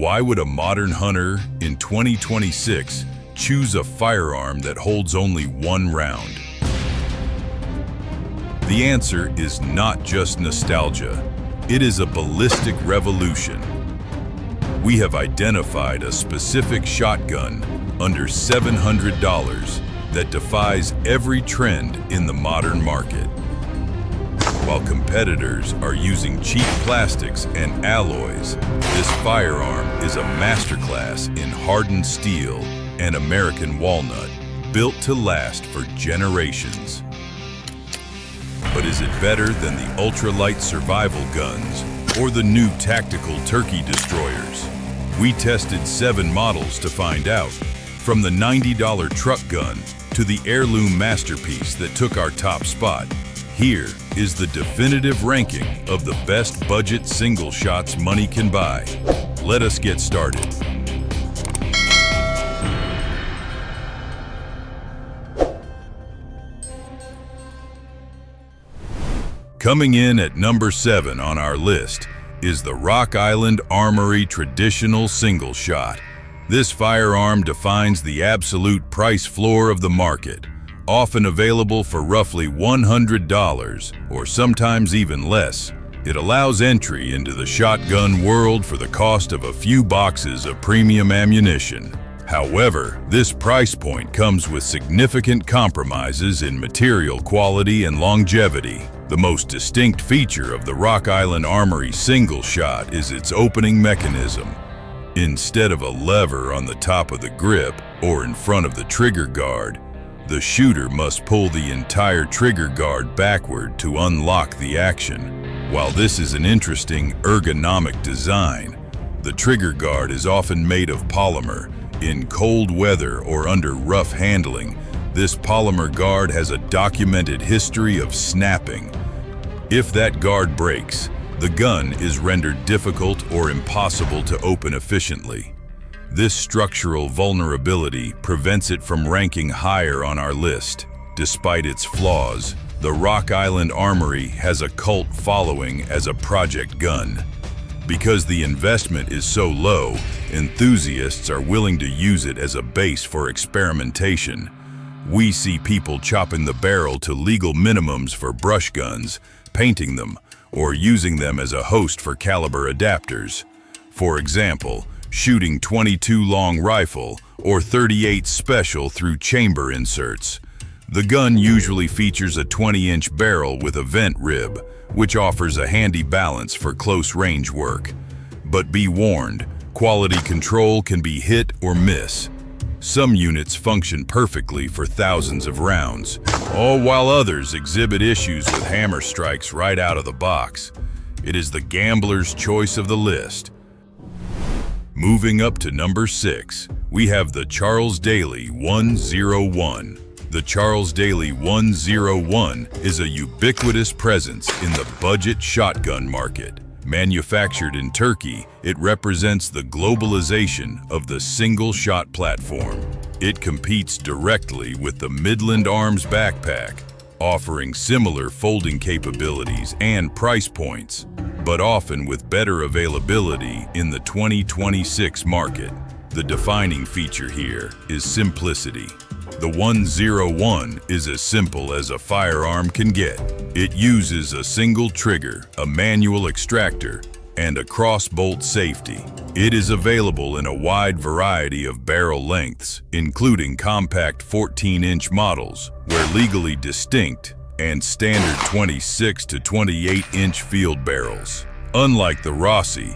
Why would a modern hunter in 2026 choose a firearm that holds only one round? The answer is not just nostalgia. It is a ballistic revolution. We have identified a specific shotgun under $700 that defies every trend in the modern market. While competitors are using cheap plastics and alloys, this firearm is a masterclass in hardened steel and American walnut, built to last for generations. But is it better than the ultralight survival guns or the new tactical turkey destroyers? We tested 7 models to find out, from the $90 truck gun to the Heirloom masterpiece that took our top spot. Here is the definitive ranking of the best budget single shots money can buy. Let us get started. Coming in at number 7 on our list is the Rock Island Armory Traditional Single Shot. This firearm defines the absolute price floor of the market, often available for roughly $100 or sometimes even less. It allows entry into the shotgun world for the cost of a few boxes of premium ammunition. However, this price point comes with significant compromises in material quality and longevity. The most distinct feature of the Rock Island Armory Single Shot is its opening mechanism. Instead of a lever on the top of the grip or in front of the trigger guard, the shooter must pull the entire trigger guard backward to unlock the action. While this is an interesting ergonomic design, the trigger guard is often made of polymer. In cold weather or under rough handling, this polymer guard has a documented history of snapping. If that guard breaks, the gun is rendered difficult or impossible to open efficiently. This structural vulnerability prevents it from ranking higher on our list. Despite its flaws, the Rock Island Armory has a cult following as a project gun. Because the investment is so low, enthusiasts are willing to use it as a base for experimentation. We see people chopping the barrel to legal minimums for brush guns, painting them, or using them as a host for caliber adapters. For example, shooting .22 long rifle or .38 special through chamber inserts. The gun usually features a 20-inch barrel with a vent rib, which offers a handy balance for close range work. But be warned, quality control can be hit or miss. Some units function perfectly for thousands of rounds, all while others exhibit issues with hammer strikes right out of the box. It is the gambler's choice of the list. Moving up to number 6, we have the Charles Daly 101. The Charles Daly 101 is a ubiquitous presence in the budget shotgun market. Manufactured in Turkey, it represents the globalization of the single-shot platform. It competes directly with the Midland Arms backpack, offering similar folding capabilities and price points, but often with better availability in the 2026 market. The defining feature here is simplicity. The 101 is as simple as a firearm can get. It uses a single trigger, a manual extractor, and a cross-bolt safety. It is available in a wide variety of barrel lengths, including compact 14-inch models, where legally distinct, and standard 26 to 28-inch field barrels. Unlike the Rossi,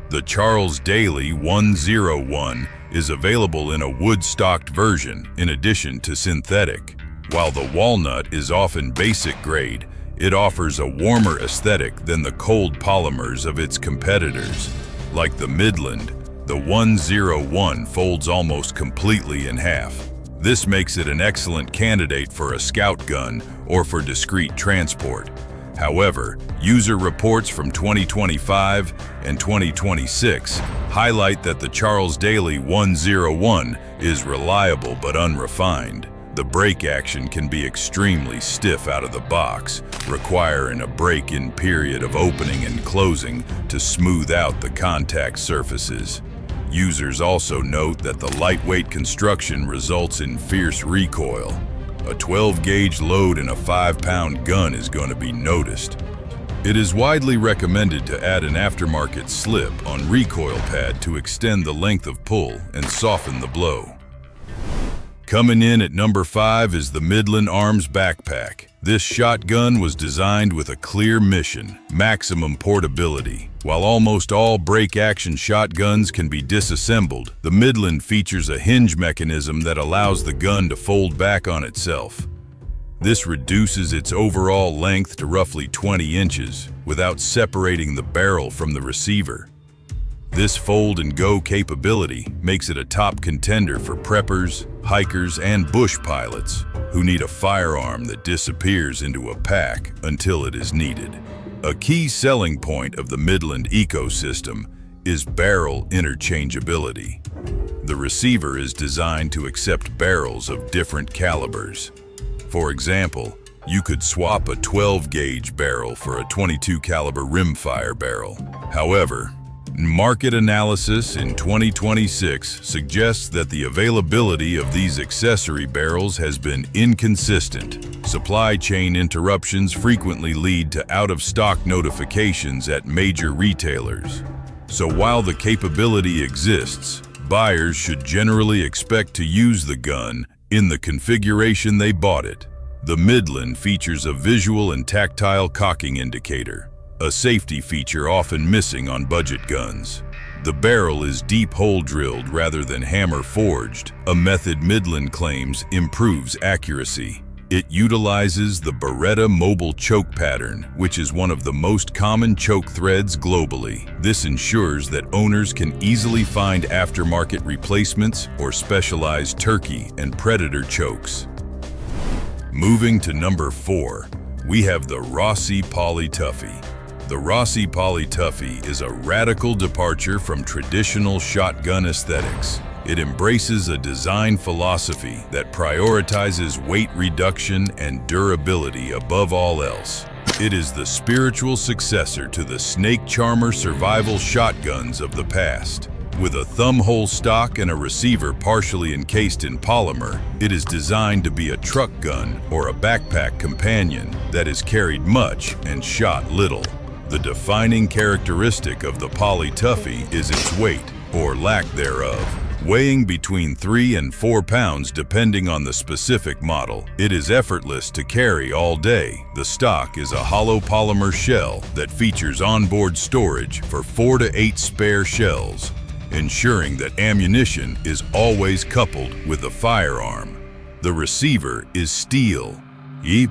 the Charles Daly 101 is available in a wood-stocked version in addition to synthetic. While the walnut is often basic grade, it offers a warmer aesthetic than the cold polymers of its competitors. Like the Midland, the 101 folds almost completely in half. This makes it an excellent candidate for a scout gun or for discreet transport. However, user reports from 2025 and 2026 highlight that the Charles Daly 101 is reliable but unrefined. The brake action can be extremely stiff out of the box, requiring a break-in period of opening and closing to smooth out the contact surfaces. Users also note that the lightweight construction results in fierce recoil. A 12-gauge load in a 5-pound gun is going to be noticed. It is widely recommended to add an aftermarket slip on recoil pad to extend the length of pull and soften the blow. Coming in at number 5 is the Midland Arms Backpack. This shotgun was designed with a clear mission: maximum portability. While almost all break-action shotguns can be disassembled, the Midland features a hinge mechanism that allows the gun to fold back on itself. This reduces its overall length to roughly 20 inches without separating the barrel from the receiver. This fold-and-go capability makes it a top contender for preppers, hikers, and bush pilots who need a firearm that disappears into a pack until it is needed. A key selling point of the Midland ecosystem is barrel interchangeability. The receiver is designed to accept barrels of different calibers. For example, you could swap a 12-gauge barrel for a 22 caliber rimfire barrel. However, market analysis in 2026 suggests that the availability of these accessory barrels has been inconsistent. Supply chain interruptions frequently lead to out-of-stock notifications at major retailers. So while the capability exists, buyers should generally expect to use the gun in the configuration they bought it. The Midland features a visual and tactile cocking indicator, a safety feature often missing on budget guns. The barrel is deep hole drilled rather than hammer forged, a method Midland claims improves accuracy. It utilizes the Beretta mobile choke pattern, which is one of the most common choke threads globally. This ensures that owners can easily find aftermarket replacements or specialized turkey and predator chokes. Moving to number 4, we have the Rossi Poly Tuffy. The Rossi Poly Tuffy is a radical departure from traditional shotgun aesthetics. It embraces a design philosophy that prioritizes weight reduction and durability above all else. It is the spiritual successor to the snake charmer survival shotguns of the past. With a thumb-hole stock and a receiver partially encased in polymer, it is designed to be a truck gun or a backpack companion that is carried much and shot little. The defining characteristic of the Poly Tuffy is its weight, or lack thereof. Weighing between 3 and 4 pounds depending on the specific model, it is effortless to carry all day. The stock is a hollow polymer shell that features onboard storage for 4 to 8 spare shells, ensuring that ammunition is always coupled with the firearm. The receiver is steel,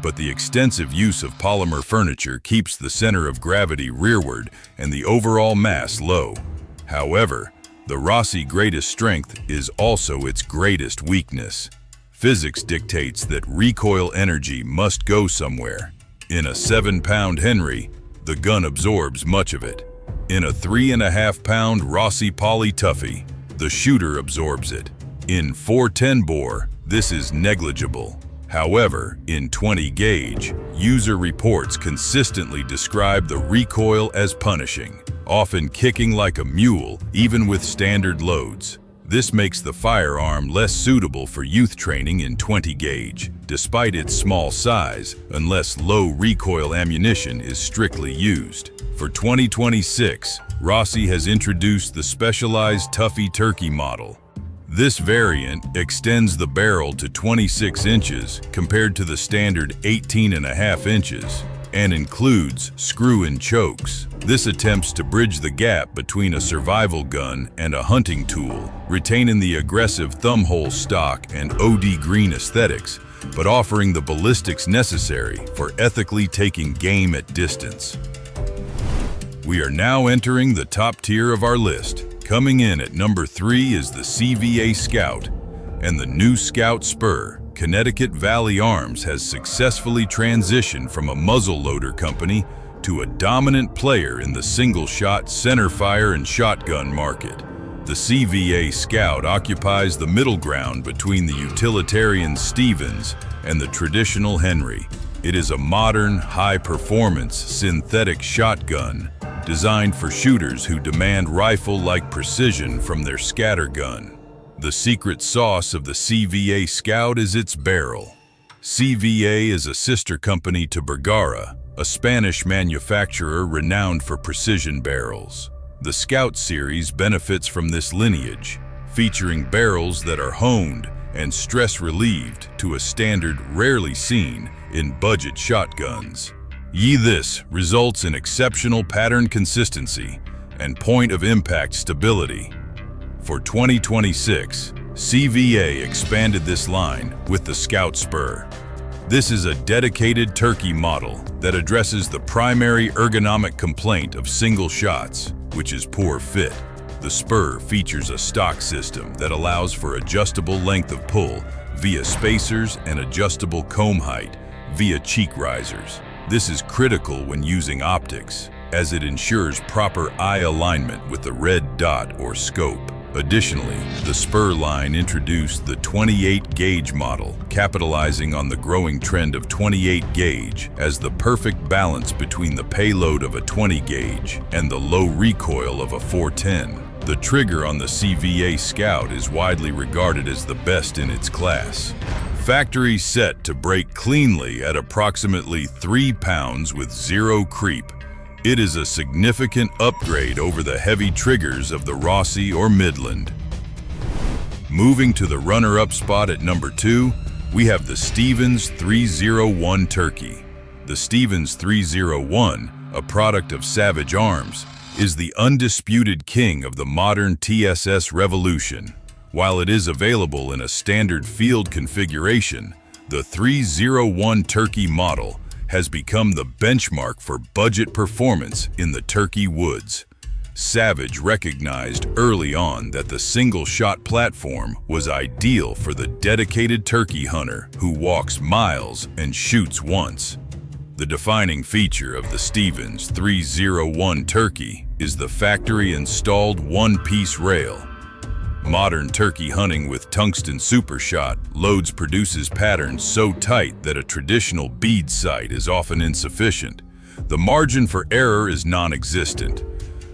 but the extensive use of polymer furniture keeps the center of gravity rearward and the overall mass low. However, the Rossi greatest strength is also its greatest weakness. Physics dictates that recoil energy must go somewhere. In a 7-pound Henry, the gun absorbs much of it. In a 3.5-pound Rossi Poly Tuffy, the shooter absorbs it. In 410 bore, this is negligible. However, in 20 gauge, user reports consistently describe the recoil as punishing, often kicking like a mule even with standard loads. This makes the firearm less suitable for youth training in 20 gauge, despite its small size, unless low recoil ammunition is strictly used. For 2026, Rossi has introduced the specialized Tuffy Turkey model. This variant extends the barrel to 26 inches compared to the standard 18.5 inches and includes screw-in chokes. This attempts to bridge the gap between a survival gun and a hunting tool, retaining the aggressive thumbhole stock and OD green aesthetics, but offering the ballistics necessary for ethically taking game at distance. We are now entering the top tier of our list. Coming in at number 3 is the CVA Scout, and the new Scout Spur. Connecticut Valley Arms has successfully transitioned from a muzzleloader company to a dominant player in the single-shot centerfire and shotgun market. The CVA Scout occupies the middle ground between the utilitarian Stevens and the traditional Henry. It is a modern, high-performance synthetic shotgun designed for shooters who demand rifle-like precision from their scattergun. The secret sauce of the CVA Scout is its barrel. CVA is a sister company to Bergara, a Spanish manufacturer renowned for precision barrels. The Scout series benefits from this lineage, featuring barrels that are honed and stress-relieved to a standard rarely seen in budget shotguns. This results in exceptional pattern consistency and point-of-impact stability. For 2026, CVA expanded this line with the Scout Spur. This is a dedicated turkey model that addresses the primary ergonomic complaint of single shots, which is poor fit. The Spur features a stock system that allows for adjustable length of pull via spacers and adjustable comb height via cheek risers. This is critical when using optics, as it ensures proper eye alignment with the red dot or scope. Additionally, the Spur line introduced the 28-gauge model, capitalizing on the growing trend of 28-gauge as the perfect balance between the payload of a 20-gauge and the low recoil of a 410. The trigger on the CVA Scout is widely regarded as the best in its class. Factory set to break cleanly at approximately 3 pounds with 0 creep. It is a significant upgrade over the heavy triggers of the Rossi or Midland. Moving to the runner-up spot at number 2, we have the Stevens 301 Turkey. The Stevens 301, a product of Savage Arms, is the undisputed king of the modern TSS revolution. While it is available in a standard field configuration, the 301 Turkey model has become the benchmark for budget performance in the turkey woods. Savage recognized early on that the single-shot platform was ideal for the dedicated turkey hunter who walks miles and shoots once. The defining feature of the Stevens 301 Turkey is the factory-installed one-piece rail. Modern turkey hunting with Tungsten Super Shot loads produces patterns so tight that a traditional bead sight is often insufficient. The margin for error is non-existent.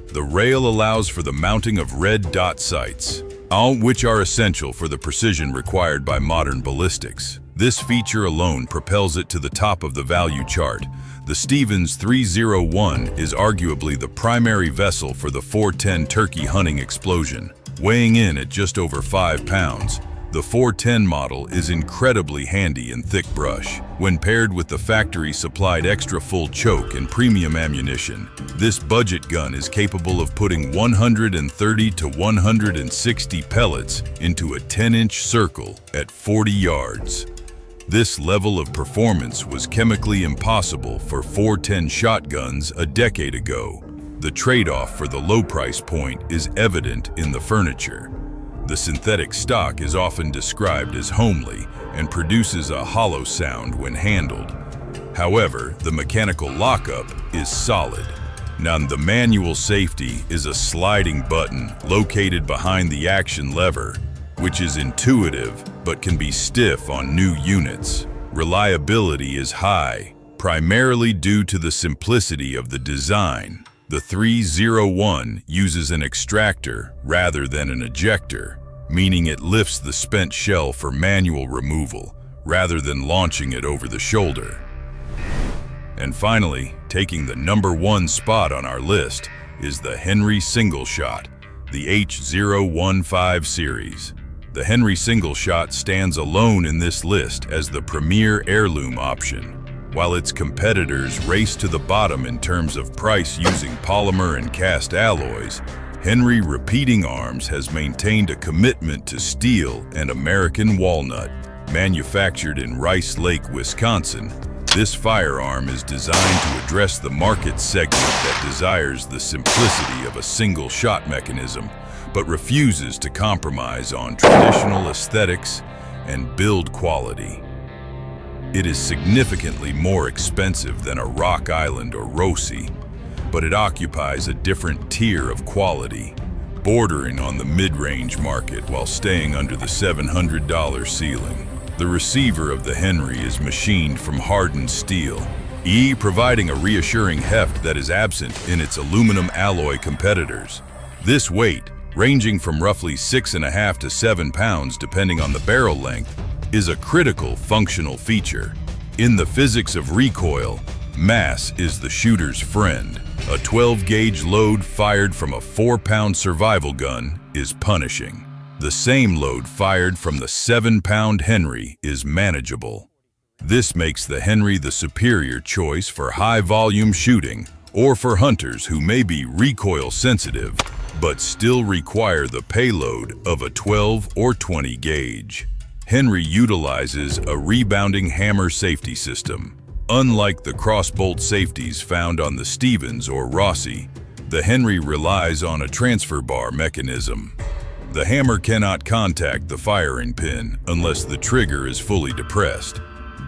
The rail allows for the mounting of red dot sights, all which are essential for the precision required by modern ballistics. This feature alone propels it to the top of the value chart. The Stevens 301 is arguably the primary vessel for the 410 turkey hunting explosion. Weighing in at just over 5 pounds, the 410 model is incredibly handy in thick brush. When paired with the factory-supplied extra full choke and premium ammunition, this budget gun is capable of putting 130 to 160 pellets into a 10-inch circle at 40 yards. This level of performance was chemically impossible for 410 shotguns a decade ago. The trade-off for the low price point is evident in the furniture. The synthetic stock is often described as homely and produces a hollow sound when handled. However, the mechanical lockup is solid. Now, the manual safety is a sliding button located behind the action lever, which is intuitive but can be stiff on new units. Reliability is high, primarily due to the simplicity of the design. The 301 uses an extractor rather than an ejector, meaning it lifts the spent shell for manual removal rather than launching it over the shoulder. And finally, taking the number 1 spot on our list is the Henry Single Shot, the H015 series. The Henry Single Shot stands alone in this list as the premier heirloom option. While its competitors race to the bottom in terms of price using polymer and cast alloys, Henry Repeating Arms has maintained a commitment to steel and American walnut. Manufactured in Rice Lake, Wisconsin, this firearm is designed to address the market segment that desires the simplicity of a single-shot mechanism, but refuses to compromise on traditional aesthetics and build quality. It is significantly more expensive than a Rock Island or Rossi, but it occupies a different tier of quality, bordering on the mid-range market while staying under the $700 ceiling. The receiver of the Henry is machined from hardened steel, providing a reassuring heft that is absent in its aluminum alloy competitors. This weight, ranging from roughly 6.5 to 7 pounds depending on the barrel length, is a critical functional feature. In the physics of recoil, mass is the shooter's friend. A 12-gauge load fired from a 4-pound survival gun is punishing. The same load fired from the 7-pound Henry is manageable. This makes the Henry the superior choice for high-volume shooting or for hunters who may be recoil-sensitive but still require the payload of a 12 or 20 gauge. Henry utilizes a rebounding hammer safety system. Unlike the crossbolt safeties found on the Stevens or Rossi, the Henry relies on a transfer bar mechanism. The hammer cannot contact the firing pin unless the trigger is fully depressed.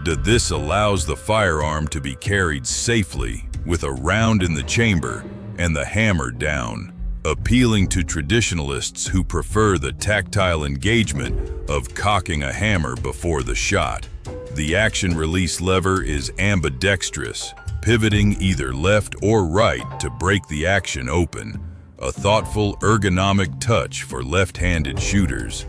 This allows the firearm to be carried safely with a round in the chamber and the hammer down, appealing to traditionalists who prefer the tactile engagement of cocking a hammer before the shot. The action release lever is ambidextrous, pivoting either left or right to break the action open, a thoughtful ergonomic touch for left-handed shooters.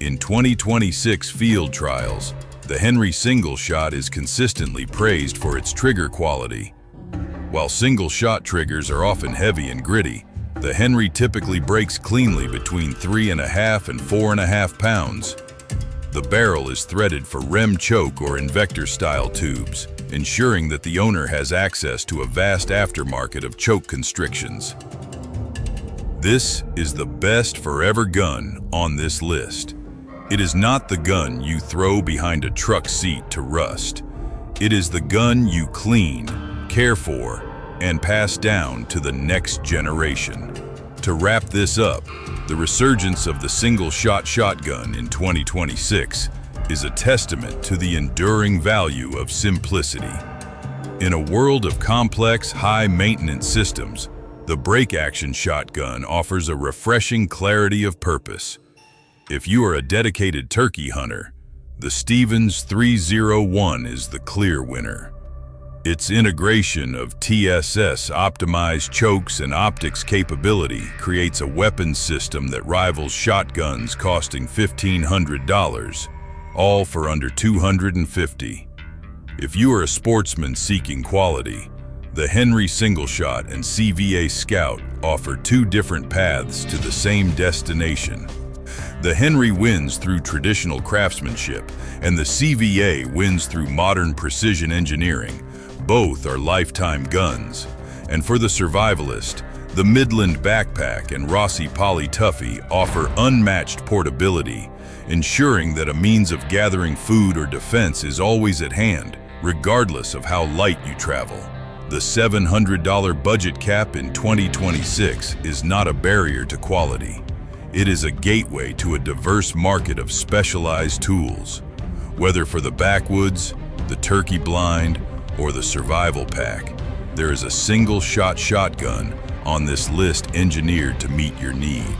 In 2026 field trials, the Henry single shot is consistently praised for its trigger quality. While single shot triggers are often heavy and gritty, the Henry typically breaks cleanly between 3.5 and 4.5 pounds. The barrel is threaded for rem choke or invector-style tubes, ensuring that the owner has access to a vast aftermarket of choke constrictions. This is the best forever gun on this list. It is not the gun you throw behind a truck seat to rust. It is the gun you clean, care for, and pass down to the next generation. To wrap this up, the resurgence of the single-shot shotgun in 2026 is a testament to the enduring value of simplicity. In a world of complex, high-maintenance systems, the break-action shotgun offers a refreshing clarity of purpose. If you are a dedicated turkey hunter, the Stevens 301 is the clear winner. Its integration of TSS-optimized chokes and optics capability creates a weapons system that rivals shotguns costing $1,500, all for under $250. If you are a sportsman seeking quality, the Henry Single Shot and CVA Scout offer two different paths to the same destination. The Henry wins through traditional craftsmanship, and the CVA wins through modern precision engineering. Both are lifetime guns. And for the survivalist, the Midland backpack and Rossi Poly Tuffy offer unmatched portability, ensuring that a means of gathering food or defense is always at hand, regardless of how light you travel. The $700 budget cap in 2026 is not a barrier to quality. It is a gateway to a diverse market of specialized tools. Whether for the backwoods, the turkey blind, or the survival pack, there is a single-shot shotgun on this list engineered to meet your need.